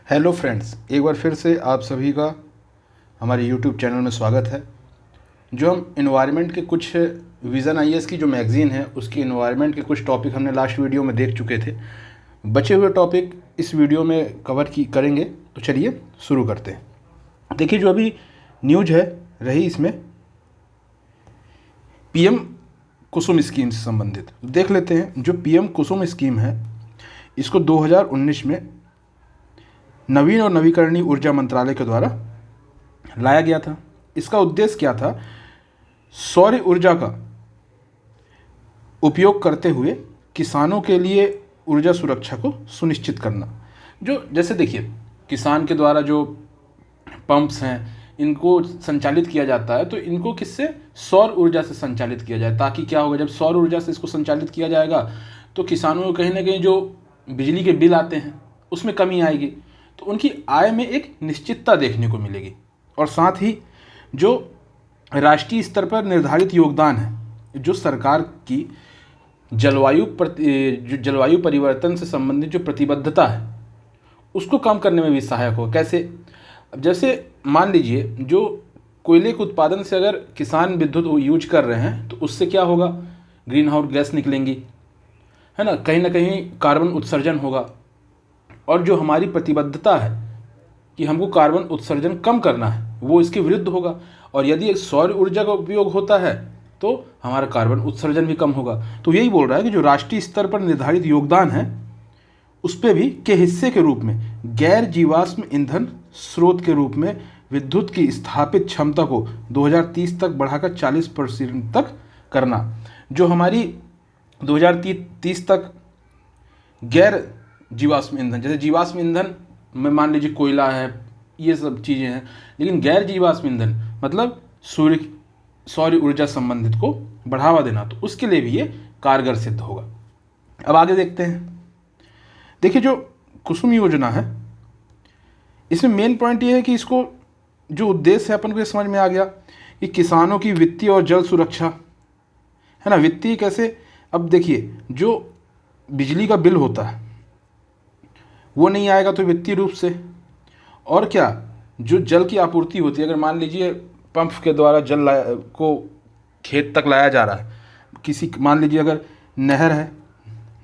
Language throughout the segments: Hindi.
हेलो फ्रेंड्स, एक बार फिर से आप सभी का हमारे यूट्यूब चैनल में स्वागत है। जो हम इन्वायरमेंट के कुछ विज़न आईएएस की जो मैगज़ीन है उसकी इन्वायरमेंट के कुछ टॉपिक हमने लास्ट वीडियो में देख चुके थे। बचे हुए टॉपिक इस वीडियो में करेंगे। तो चलिए शुरू करते हैं। देखिए, जो अभी न्यूज है रही इसमें पीएम कुसुम स्कीम से संबंधित देख लेते हैं। जो पीएम कुसुम स्कीम है इसको 2019 में नवीन और नवीकरणीय ऊर्जा मंत्रालय के द्वारा लाया गया था। इसका उद्देश्य क्या था? सौर ऊर्जा का उपयोग करते हुए किसानों के लिए ऊर्जा सुरक्षा को सुनिश्चित करना। जो जैसे देखिए, किसान के द्वारा जो पंप्स हैं इनको संचालित किया जाता है, तो इनको किससे? सौर ऊर्जा से संचालित किया जाए, ताकि क्या होगा, जब सौर ऊर्जा से इसको संचालित किया जाएगा तो किसानों को कहीं ना कहीं जो बिजली के बिल आते हैं उसमें कमी आएगी, तो उनकी आय में एक निश्चितता देखने को मिलेगी। और साथ ही जो राष्ट्रीय स्तर पर निर्धारित योगदान है, जो सरकार की जलवायु परिवर्तन से संबंधित जो प्रतिबद्धता है उसको कम करने में भी सहायक हो। कैसे? अब जैसे मान लीजिए, जो कोयले के उत्पादन से अगर किसान विद्युत यूज कर रहे हैं तो उससे क्या होगा? ग्रीन हाउस गैस निकलेंगी, है ना कहीं कार्बन उत्सर्जन होगा। और जो हमारी प्रतिबद्धता है कि हमको कार्बन उत्सर्जन कम करना है वो इसके विरुद्ध होगा। और यदि एक सौर ऊर्जा का उपयोग होता है तो हमारा कार्बन उत्सर्जन भी कम होगा। तो यही बोल रहा है कि जो राष्ट्रीय स्तर पर निर्धारित योगदान है उस पर भी के हिस्से के रूप में गैर जीवाश्म ईंधन स्रोत के रूप में विद्युत की स्थापित क्षमता को 2030 तक बढ़ाकर 40% तक करना। जो हमारी 2030 तक गैर जीवाश्म ईंधन, जैसे जीवाश्म ईंधन में मान लीजिए कोयला है, ये सब चीज़ें हैं, लेकिन गैर जीवाश्म ईंधन मतलब सौर ऊर्जा संबंधित को बढ़ावा देना, तो उसके लिए भी ये कारगर सिद्ध होगा। अब आगे देखते हैं। देखिए, जो कुसुम योजना है इसमें मेन पॉइंट ये है कि इसको जो उद्देश्य है अपन को ये समझ में आ गया कि किसानों की वित्तीय और जल सुरक्षा, है ना। वित्तीय कैसे? अब देखिए, जो बिजली का बिल होता है वो नहीं आएगा तो वित्तीय रूप से। और क्या, जो जल की आपूर्ति होती है, अगर मान लीजिए पंप के द्वारा जल को खेत तक लाया जा रहा है, किसी मान लीजिए अगर नहर है,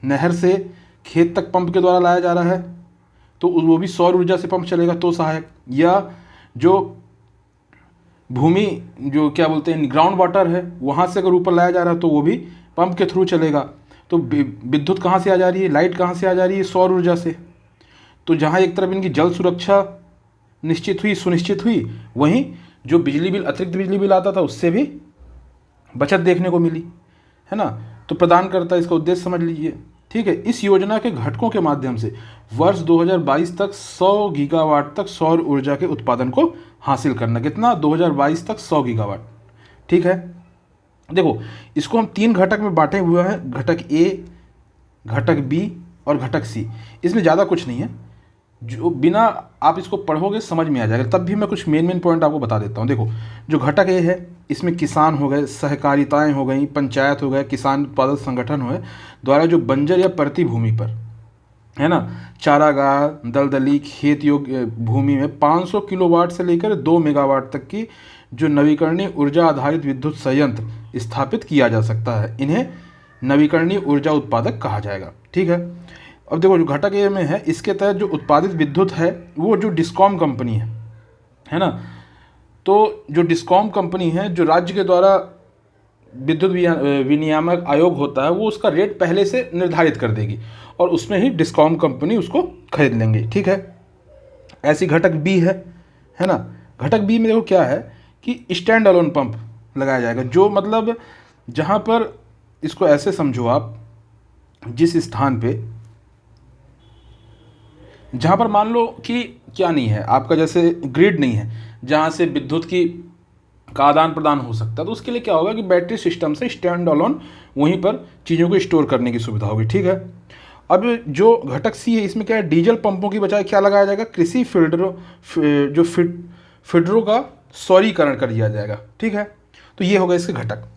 नहर से खेत तक पंप के द्वारा लाया जा रहा है तो वो भी सौर ऊर्जा से पंप चलेगा तो सहायक। या जो भूमि जो क्या बोलते हैं ग्राउंड वाटर है वहाँ से अगर ऊपर लाया जा रहा है तो वो भी पंप के थ्रू चलेगा। तो विद्युत कहाँ से आ जा रही है? लाइट कहाँ से आ जा रही है? सौर ऊर्जा से। तो जहाँ एक तरफ इनकी जल सुरक्षा सुनिश्चित हुई, वहीं जो अतिरिक्त बिजली बिल आता था उससे भी बचत देखने को मिली, है ना। तो प्रदान करता है, इसका उद्देश्य समझ लीजिए। ठीक है। इस योजना के घटकों के माध्यम से वर्ष 2022 तक 100 गीगावाट तक सौर ऊर्जा के उत्पादन को हासिल करना। कितना? 2022 तक 100 गीगावाट। ठीक है। देखो, इसको हम 3 घटक में बांटे हुए हैं, घटक ए, घटक बी और घटक सी। इसमें ज़्यादा कुछ नहीं है, जो बिना आप इसको पढ़ोगे समझ में आ जाएगा। तब भी मैं कुछ मेन पॉइंट आपको बता देता हूँ। देखो, जो घटक ए है इसमें किसान हो गए, सहकारिताएं हो गई, पंचायत हो गए, किसान उत्पादक संगठन हो गए द्वारा जो बंजर या परती भूमि पर, है ना, चारागाह, दलदली, खेत योग्य भूमि में 500 किलोवाट से लेकर 2 मेगावाट तक की जो नवीकरणीय ऊर्जा आधारित विद्युत संयंत्र स्थापित किया जा सकता है, इन्हें नवीकरणीय ऊर्जा उत्पादक कहा जाएगा। ठीक है। अब देखो, जो घटक ए में है इसके तहत जो उत्पादित विद्युत है वो जो डिस्कॉम कंपनी है ना, तो जो डिस्कॉम कंपनी है, जो राज्य के द्वारा विद्युत विनियामक आयोग होता है, वो उसका रेट पहले से निर्धारित कर देगी और उसमें ही डिस्कॉम कंपनी उसको खरीद लेंगे। ठीक है। ऐसी घटक बी है ना। घटक बी में देखो क्या है कि स्टैंड अलोन पंप लगाया जाएगा, जो मतलब जहाँ पर, इसको ऐसे समझो आप, जिस स्थान पे जहाँ पर मान लो कि क्या नहीं है आपका, जैसे ग्रिड नहीं है जहाँ से विद्युत का आदान प्रदान हो सकता है, तो उसके लिए क्या होगा कि बैटरी सिस्टम से स्टैंड अलोन वहीं पर चीज़ों को स्टोर करने की सुविधा होगी। ठीक है। अब जो घटक सी है इसमें क्या है, डीजल पंपों की बजाय क्या लगाया जाएगा? कृषि फीडरों का सौरीकरण कर दिया जाएगा। ठीक है। तो ये होगा इसके घटक।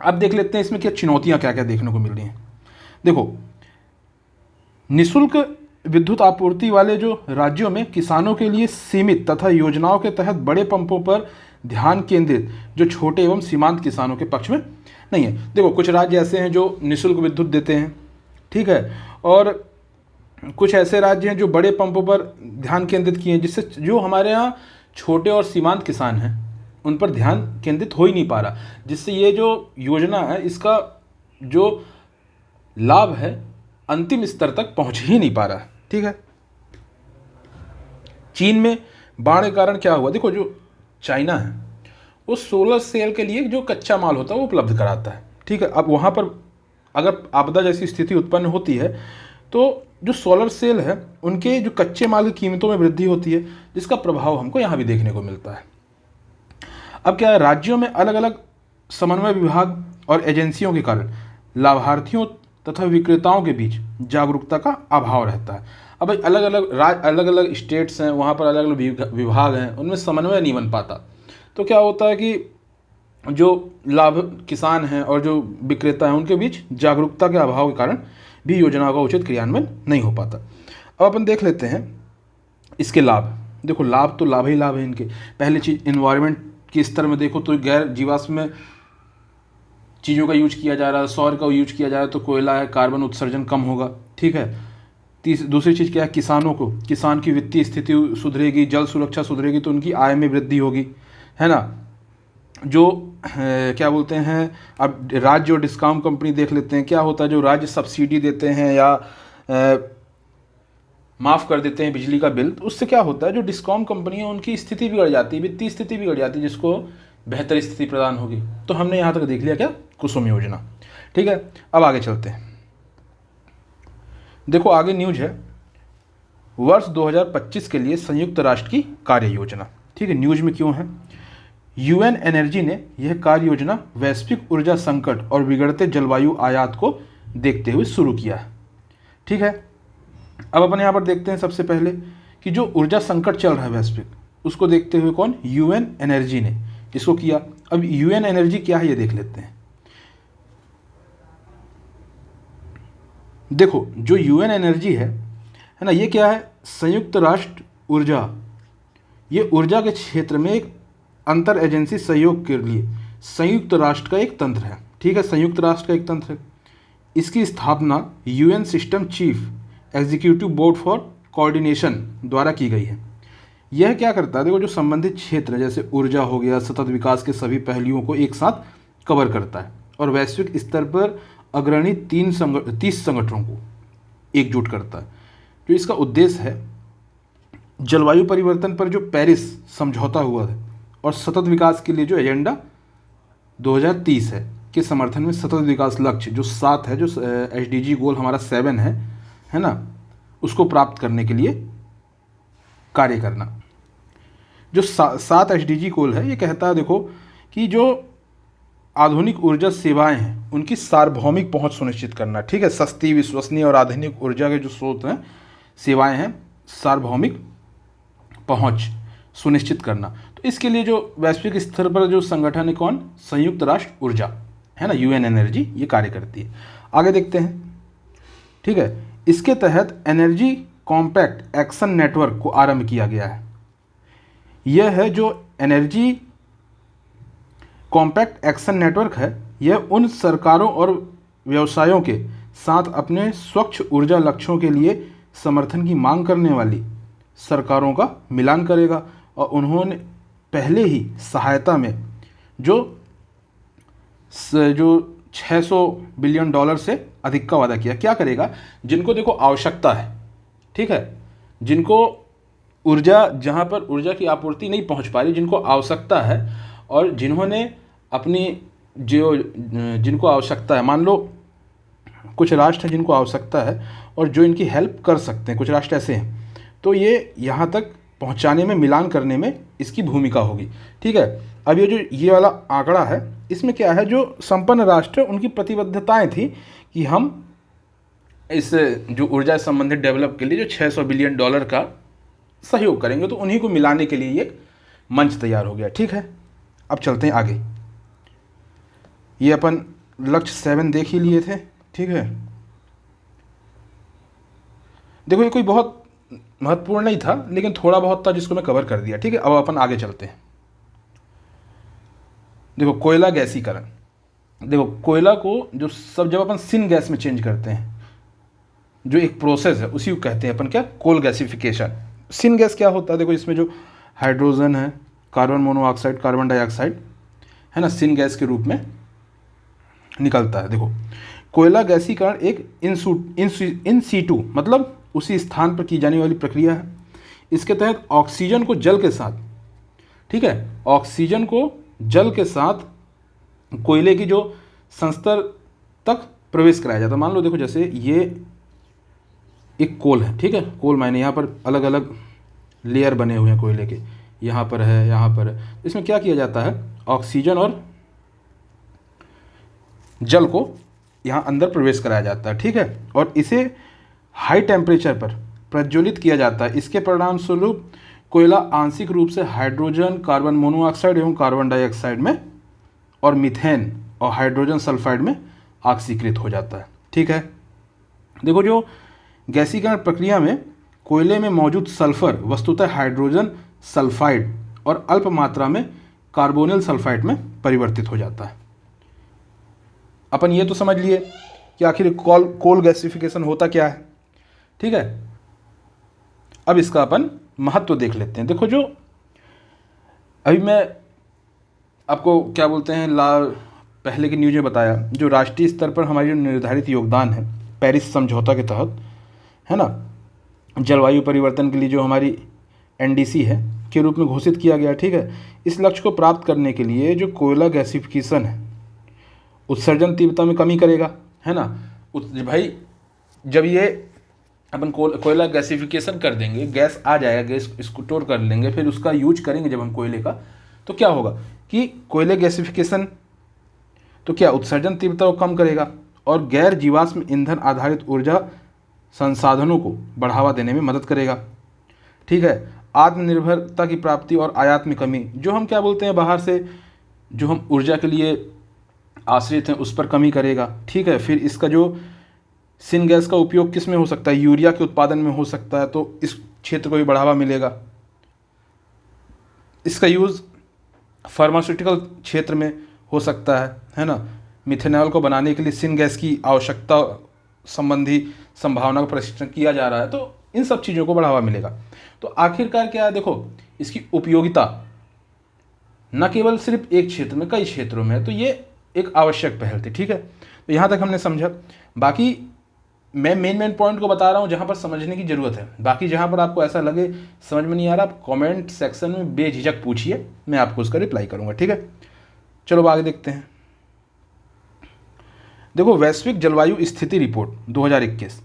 अब देख लेते हैं इसमें क्या चुनौतियाँ क्या क्या देखने को मिल रही हैं। देखो, निःशुल्क विद्युत आपूर्ति वाले जो राज्यों में किसानों के लिए सीमित तथा योजनाओं के तहत बड़े पंपों पर ध्यान केंद्रित जो छोटे एवं सीमांत किसानों के पक्ष में नहीं है। देखो कुछ राज्य ऐसे हैं जो निःशुल्क विद्युत देते हैं, ठीक है, और कुछ ऐसे राज्य हैं जो बड़े पंपों पर ध्यान केंद्रित किए हैं, जिससे जो हमारे यहाँ छोटे और सीमांत किसान हैं उन पर ध्यान केंद्रित हो ही नहीं पा रहा, जिससे ये जो योजना है इसका जो लाभ है अंतिम स्तर तक पहुंच ही नहीं पा रहा है, ठीक है। चीन में बाढ़ के कारण क्या हुआ, देखो जो चाइना है वो सोलर सेल के लिए जो कच्चा माल होता है वो उपलब्ध कराता है, ठीक है। अब वहाँ पर अगर आपदा जैसी स्थिति उत्पन्न होती है तो जो सोलर सेल है उनके जो कच्चे माल की कीमतों में वृद्धि होती है, जिसका प्रभाव हमको यहाँ भी देखने को मिलता है। अब क्या है, राज्यों में अलग अलग समन्वय विभाग और एजेंसियों के कारण लाभार्थियों तथा विक्रेताओं के बीच जागरूकता का अभाव रहता है। अब अलग अलग स्टेट्स हैं, वहाँ पर अलग अलग विभाग हैं, उनमें समन्वय नहीं बन पाता। तो क्या होता है कि जो लाभ किसान हैं और जो विक्रेता हैं उनके बीच जागरूकता के अभाव के कारण भी योजनाओं का उचित क्रियान्वयन नहीं हो पाता। अब अपन देख लेते हैं इसके लाभ। देखो लाभ तो लाभ ही लाभ है इनके। पहली चीज़, इन्वायरमेंट के स्तर में देखो तो गैर जीवाश्म चीज़ों का यूज किया जा रहा है, सौर का यूज किया जा रहा है, तो कोयला है, कार्बन उत्सर्जन कम होगा, ठीक है। दूसरी चीज़ क्या है, किसान की वित्तीय स्थिति सुधरेगी, जल सुरक्षा सुधरेगी तो उनकी आय में वृद्धि होगी, है ना। जो क्या बोलते हैं, अब राज्य और डिस्कॉम कंपनी देख लेते हैं, क्या होता है, जो राज्य सब्सिडी देते हैं या माफ़ कर देते हैं बिजली का बिल, तो उससे क्या होता है, जो डिस्कॉम कंपनी है उनकी स्थिति बिगड़ जाती है, वित्तीय स्थिति बिगड़ जाती है, जिसको बेहतर स्थिति प्रदान होगी। तो हमने यहाँ तक देख लिया क्या, कुसुम योजना, ठीक है। अब आगे चलते हैं। देखो आगे न्यूज है, वर्ष 2025 के लिए संयुक्त राष्ट्र की कार्य योजना, ठीक है। न्यूज में क्यों है, यूएन एनर्जी ने यह कार्य योजना वैश्विक ऊर्जा संकट और बिगड़ते जलवायु आयात को देखते हुए शुरू किया है, ठीक है। अब अपन यहाँ पर देखते हैं सबसे पहले कि जो ऊर्जा संकट चल रहा है वैश्विक, उसको देखते हुए कौन, यूएन एनर्जी ने इसको किया। अब यूएन एनर्जी क्या है ये देख लेते हैं। देखो जो यूएन एनर्जी है ना, ये क्या है, संयुक्त राष्ट्र ऊर्जा, ये ऊर्जा के क्षेत्र में एक अंतर एजेंसी सहयोग के लिए संयुक्त राष्ट्र का एक तंत्र है, ठीक है, संयुक्त राष्ट्र का एक तंत्र है। इसकी स्थापना UN system chief executive board for coordination द्वारा की गई है। यह क्या करता है, देखो जो संबंधित क्षेत्र जैसे ऊर्जा हो गया, सतत विकास के सभी पहलुओं को एक साथ कवर करता है और वैश्विक स्तर पर अग्रणी 30 संगठनों को एकजुट करता है। जो इसका उद्देश्य है, जलवायु परिवर्तन पर जो पेरिस समझौता हुआ है और सतत विकास के लिए जो एजेंडा 2030 है के समर्थन में सतत विकास लक्ष्य जो 7 है, जो एसडीजी गोल हमारा 7 है ना, उसको प्राप्त करने के लिए कार्य करना। जो 7 एसडीजी गोल है ये कहता है देखो कि जो आधुनिक ऊर्जा सेवाएं हैं उनकी सार्वभौमिक पहुंच सुनिश्चित करना, ठीक है, सस्ती, विश्वसनीय और आधुनिक ऊर्जा के जो स्रोत हैं, सेवाएं हैं, सार्वभौमिक पहुंच सुनिश्चित करना। तो इसके लिए जो वैश्विक स्तर पर जो संगठन है कौन, संयुक्त राष्ट्र ऊर्जा, है ना, यूएन एनर्जी, ये कार्य करती है। आगे देखते हैं, ठीक है। इसके तहत एनर्जी कॉम्पैक्ट एक्शन नेटवर्क को आरंभ किया गया है। यह है जो एनर्जी कॉम्पैक्ट एक्शन नेटवर्क है, यह उन सरकारों और व्यवसायों के साथ अपने स्वच्छ ऊर्जा लक्ष्यों के लिए समर्थन की मांग करने वाली सरकारों का मिलान करेगा और उन्होंने पहले ही सहायता में जो 600 बिलियन डॉलर से अधिक का वादा किया। क्या करेगा, जिनको देखो आवश्यकता है, ठीक है, जिनको ऊर्जा, जहाँ पर ऊर्जा की आपूर्ति नहीं पहुँच पा रही, जिनको आवश्यकता है और जिन्होंने अपनी जिनको आवश्यकता है, मान लो कुछ राष्ट्र हैं जिनको आवश्यकता है और जो इनकी हेल्प कर सकते हैं, कुछ राष्ट्र ऐसे हैं, तो ये यहाँ तक पहुँचाने में, मिलान करने में इसकी भूमिका होगी, ठीक है। अब ये वाला आंकड़ा है, इसमें क्या है, जो संपन्न राष्ट्र उनकी प्रतिबद्धताएं थी कि हम इस जो ऊर्जा से संबंधित डेवलप के लिए जो 600 बिलियन डॉलर का सहयोग करेंगे, तो उन्हीं को मिलाने के लिए ये मंच तैयार हो गया, ठीक है। अब चलते हैं आगे। ये अपन लक्ष्य 7 देख ही लिए थे, ठीक है। देखो ये कोई बहुत महत्वपूर्ण नहीं था, लेकिन थोड़ा बहुत था जिसको मैं कवर कर दिया। ठीक है, अब अपन आगे चलते हैं। देखो कोयला गैसीकरण, देखो कोयला को जो सब जब अपन सिन गैस में चेंज करते हैं, जो एक प्रोसेस है उसी को कहते हैं अपन क्या, कोल गैसिफिकेशन। सिन गैस क्या होता है, देखो इसमें जो हाइड्रोजन है, कार्बन मोनोऑक्साइड, कार्बन डाइऑक्साइड है ना, सिन गैस के रूप में निकलता है। देखो कोयला गैसीकरण एक इन सीटू मतलब उसी स्थान पर की जाने वाली प्रक्रिया है। इसके तहत ऑक्सीजन को जल के साथ, ठीक है, ऑक्सीजन को जल के साथ कोयले की जो संस्तर तक प्रवेश कराया जाता है। मान लो देखो जैसे ये एक कोल है, ठीक है, कोल माइने यहाँ पर अलग अलग लेयर बने हुए हैं कोयले के, यहाँ पर है, यहाँ पर है। इसमें क्या किया जाता है, ऑक्सीजन और जल को यहाँ अंदर प्रवेश कराया जाता है, ठीक है, और इसे हाई टेम्परेचर पर प्रज्वलित किया जाता है। इसके परिणाम स्वरूप कोयला आंशिक रूप से हाइड्रोजन, कार्बन मोनोऑक्साइड एवं कार्बन डाइऑक्साइड में और मीथेन और हाइड्रोजन सल्फाइड में ऑक्सीकृत हो जाता है। ठीक है, देखो जो गैसीकरण प्रक्रिया में कोयले में मौजूद सल्फर वस्तुतः हाइड्रोजन सल्फाइड और अल्प मात्रा में कार्बोनिल सल्फाइड में परिवर्तित हो जाता है। अपन ये तो समझ लिए कि आखिर कोल गैसिफिकेशन होता क्या है। ठीक है, अब इसका अपन महत्व देख लेते हैं। देखो जो अभी मैं आपको क्या बोलते हैं पहले की न्यूज़ में बताया, जो राष्ट्रीय स्तर पर हमारी जो निर्धारित योगदान है पेरिस समझौता के तहत, है ना, जलवायु परिवर्तन के लिए जो हमारी एनडीसी है के रूप में घोषित किया गया। ठीक है, इस लक्ष्य को प्राप्त करने के लिए जो कोयला गैसिफिकेशन है उत्सर्जन तीव्रता में कमी करेगा, है ना। भाई जब ये अपन कोयला गैसिफिकेशन कर देंगे, गैस आ जाएगा, गैस स्टोर कर लेंगे, फिर उसका यूज करेंगे जब हम कोयले का, तो क्या होगा कि कोयले गैसिफिकेशन तो क्या उत्सर्जन तीव्रता को कम करेगा और गैर जीवाश्म ईंधन आधारित ऊर्जा संसाधनों को बढ़ावा देने में मदद करेगा। ठीक है, आत्मनिर्भरता की प्राप्ति और आयात में कमी, जो हम क्या बोलते हैं बाहर से जो हम ऊर्जा के लिए आश्रित हैं उस पर कमी करेगा। ठीक है, फिर इसका जो सिन गैस का उपयोग किस में हो सकता है, यूरिया के उत्पादन में हो सकता है, तो इस क्षेत्र को भी बढ़ावा मिलेगा। इसका यूज़ फार्मास्यूटिकल क्षेत्र में हो सकता है ना। मिथेनॉल को बनाने के लिए सिन गैस की आवश्यकता संबंधी संभावना का परीक्षण किया जा रहा है, तो इन सब चीज़ों को बढ़ावा मिलेगा। तो आखिरकार क्या है, देखो इसकी उपयोगिता न केवल सिर्फ एक क्षेत्र में, कई क्षेत्रों में है, तो ये एक आवश्यक पहल थी। ठीक है, तो यहाँ तक हमने समझा। बाकी मैं मेन पॉइंट को बता रहा हूँ जहाँ पर समझने की ज़रूरत है। बाकी जहाँ पर आपको ऐसा लगे समझ में नहीं आ रहा, आप कमेंट सेक्शन में बेझिझक पूछिए, मैं आपको उसका रिप्लाई करूँगा। ठीक है, चलो अब आगे देखते हैं। देखो वैश्विक जलवायु स्थिति रिपोर्ट 2021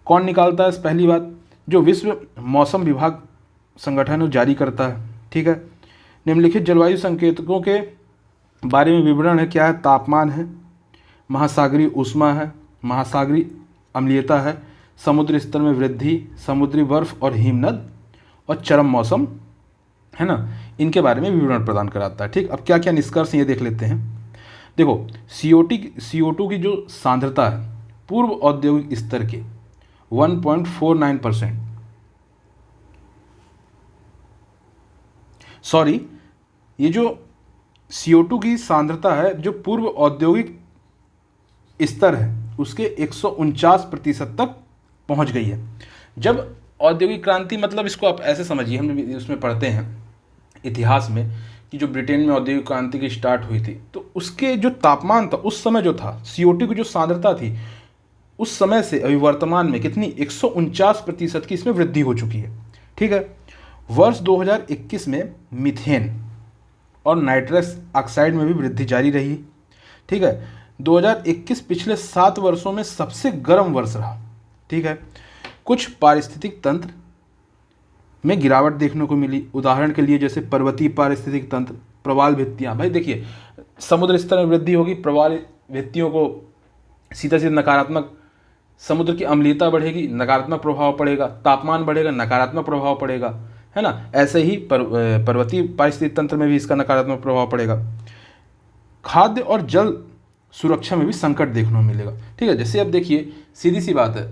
कौन निकालता है, पहली बात जो विश्व मौसम विभाग संगठन है जारी करता है। ठीक है, निम्नलिखित जलवायु संकेतकों के बारे में विवरण है। क्या है, तापमान है, महासागरीय ऊष्मा है, महासागरीय अम्लीयता है, समुद्र स्तर में वृद्धि, समुद्री बर्फ और हिमनद और चरम मौसम, है ना, इनके बारे में विवरण प्रदान कराता है। ठीक, अब क्या क्या निष्कर्ष ये देख लेते हैं। देखो CO2 की जो सांद्रता है पूर्व औद्योगिक स्तर के 1.49%, सॉरी, ये जो CO2 की सांद्रता है जो पूर्व औद्योगिक स्तर है उसके 149% तक पहुंच गई है। जब औद्योगिक क्रांति, मतलब इसको आप ऐसे समझिए, हम उसमें पढ़ते हैं इतिहास में कि जो ब्रिटेन में औद्योगिक क्रांति की स्टार्ट हुई थी, तो उसके जो तापमान था उस समय जो था, CO2 की जो सांद्रता थी उस समय से अभी वर्तमान में कितनी 149% की इसमें वृद्धि हो चुकी है। ठीक है, वर्ष 2021 में मीथेन और नाइट्रस ऑक्साइड में भी वृद्धि जारी रही। ठीक है, 2021 पिछले 7 वर्षों में सबसे गर्म वर्ष रहा। ठीक है, कुछ पारिस्थितिक तंत्र में गिरावट देखने को मिली, उदाहरण के लिए जैसे पर्वतीय पारिस्थितिक तंत्र, प्रवाल भित्तियाँ। भाई देखिए समुद्र स्तर में वृद्धि होगी, प्रवाल भित्तियों को सीधा सीधा नकारात्मक, समुद्र की अम्लीयता बढ़ेगी, नकारात्मक प्रभाव पड़ेगा, तापमान बढ़ेगा, नकारात्मक प्रभाव पड़ेगा, है ना। ऐसे ही पर्वतीय पारिस्थितिक तंत्र में भी इसका नकारात्मक प्रभाव पड़ेगा। खाद्य और जल सुरक्षा में भी संकट देखने को मिलेगा। ठीक है, जैसे अब देखिए सीधी सी बात है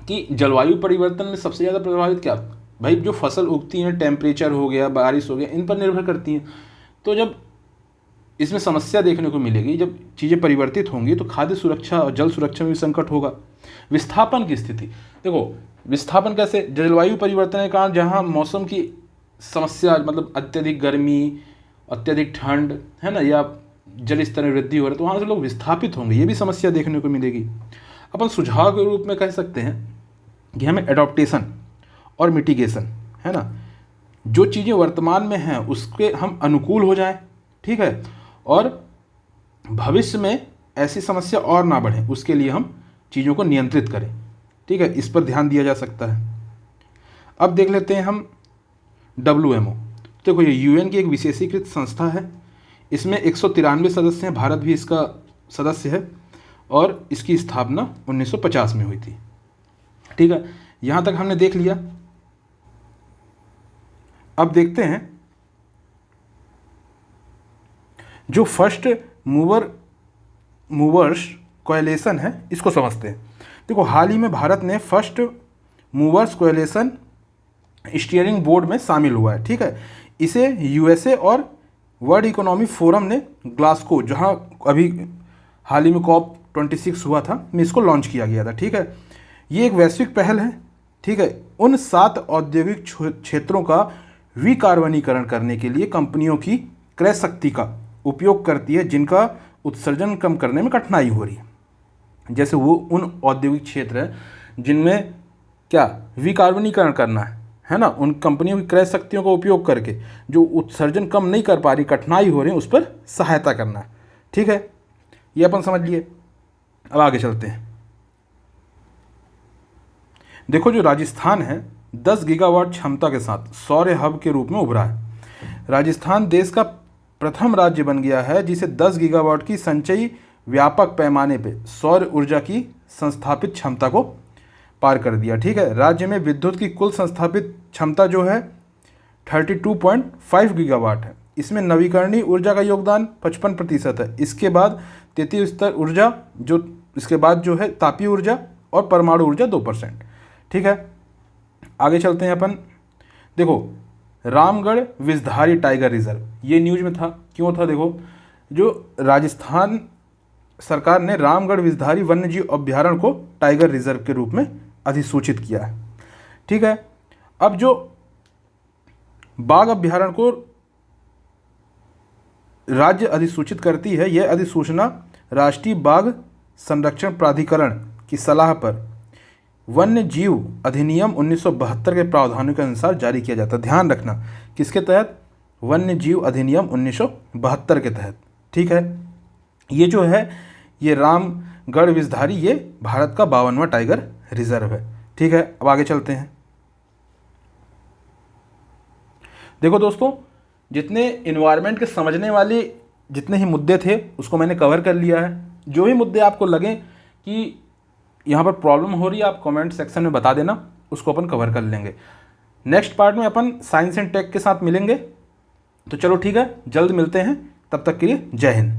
कि जलवायु परिवर्तन में सबसे ज़्यादा प्रभावित क्या, भाई जो फसल उगती हैं, टेम्परेचर हो गया, बारिश हो गया, इन पर निर्भर करती हैं। तो जब इसमें समस्या देखने को मिलेगी, जब चीज़ें परिवर्तित होंगी, तो खाद्य सुरक्षा और जल सुरक्षा में भी संकट होगा। विस्थापन की स्थिति, देखो विस्थापन कैसे, जलवायु परिवर्तन के कारण जहाँ मौसम की समस्या, मतलब अत्यधिक गर्मी, अत्यधिक ठंड है ना, या जल स्तर में वृद्धि हो रही है, तो वहाँ से लोग विस्थापित होंगे, ये भी समस्या देखने को मिलेगी। अपन सुझाव के रूप में कह सकते हैं कि हमें एडॉप्टेशन और मिटिगेशन, है ना, जो चीज़ें वर्तमान में हैं उसके हम अनुकूल हो जाएं, ठीक है, और भविष्य में ऐसी समस्या और ना बढ़े, उसके लिए हम चीज़ों को नियंत्रित करें, ठीक है, इस पर ध्यान दिया जा सकता है। अब देख लेते हैं हम WMO। देखो ये UN की एक विशेषीकृत संस्था है, इसमें 193 सदस्य हैं, भारत भी इसका सदस्य है, और इसकी स्थापना 1950 में हुई थी, ठीक है। यहाँ तक हमने देख लिया। अब देखते हैं जो फर्स्ट मूवर्स कोएलिशन है, इसको समझते हैं। देखो हाल ही में भारत ने first movers coalition steering board में शामिल हुआ है, ठीक है। इसे USA और वर्ल्ड इकोनॉमिक फोरम ने ग्लासगो, जहां अभी हाल ही में COP26 हुआ था, में इसको लॉन्च किया गया था, ठीक है। ये एक वैश्विक पहल है, ठीक है। उन 7 औद्योगिक क्षेत्रों का विकार्बनीकरण करने के लिए कंपनियों की क्रय शक्ति का उपयोग करती है जिनका उत्सर्जन कम करने में कठिनाई हो रही है। जैसे वो उन औद्योगिक क्षेत्र है जिनमें क्या विकार्बनीकरण करना है ना, उन कंपनियों की क्रय शक्तियों का उपयोग करके जो उत्सर्जन कम नहीं कर पा रही, कठिनाई हो रही है, उस पर सहायता करना है, ठीक है। ये अपन समझ लिए। अब आगे चलते हैं। देखो जो राजस्थान है 10 गीगावाट क्षमता के साथ सौर हब के रूप में उभरा है। राजस्थान देश का प्रथम राज्य बन गया है जिसे 10 गीगावाट की संचयी व्यापक पैमाने पे सौर ऊर्जा की संस्थापित क्षमता को पार कर दिया, ठीक है। राज्य में विद्युत की कुल संस्थापित क्षमता जो है 32.5 गीगावाट है। इसमें नवीकरणीय ऊर्जा का योगदान 55% है। इसके बाद तृतीय स्तर ऊर्जा, जो इसके बाद जो है तापीय ऊर्जा और परमाणु ऊर्जा 2%, ठीक है। आगे चलते हैं अपन। देखो रामगढ़ विषधारी टाइगर रिजर्व, ये न्यूज में था, क्यों था, देखो जो राजस्थान सरकार ने रामगढ़ विषधारी वन्यजीव अभ्यारण्य को टाइगर रिजर्व के रूप में अधिसूचित किया है, ठीक है। अब जो बाघ अभ्यारण्य को राज्य अधिसूचित करती है, यह अधिसूचना राष्ट्रीय बाघ संरक्षण प्राधिकरण की सलाह पर वन्य जीव अधिनियम 1972 के प्रावधानों के अनुसार जारी किया जाता है। ध्यान रखना किसके तहत, वन्य जीव अधिनियम 1972 के तहत, ठीक है। ये जो है ये रामगढ़ विषधारी, ये भारत का 52वां टाइगर रिजर्व है, ठीक है। अब आगे चलते हैं। देखो दोस्तों जितने इन्वायरमेंट के समझने वाले जितने ही मुद्दे थे उसको मैंने कवर कर लिया है। जो भी मुद्दे आपको लगे कि यहाँ पर प्रॉब्लम हो रही है, आप कमेंट सेक्शन में बता देना, उसको अपन कवर कर लेंगे। नेक्स्ट पार्ट में अपन साइंस एंड टेक के साथ मिलेंगे। तो चलो ठीक है, जल्द मिलते हैं, तब तक के लिए जय हिंद।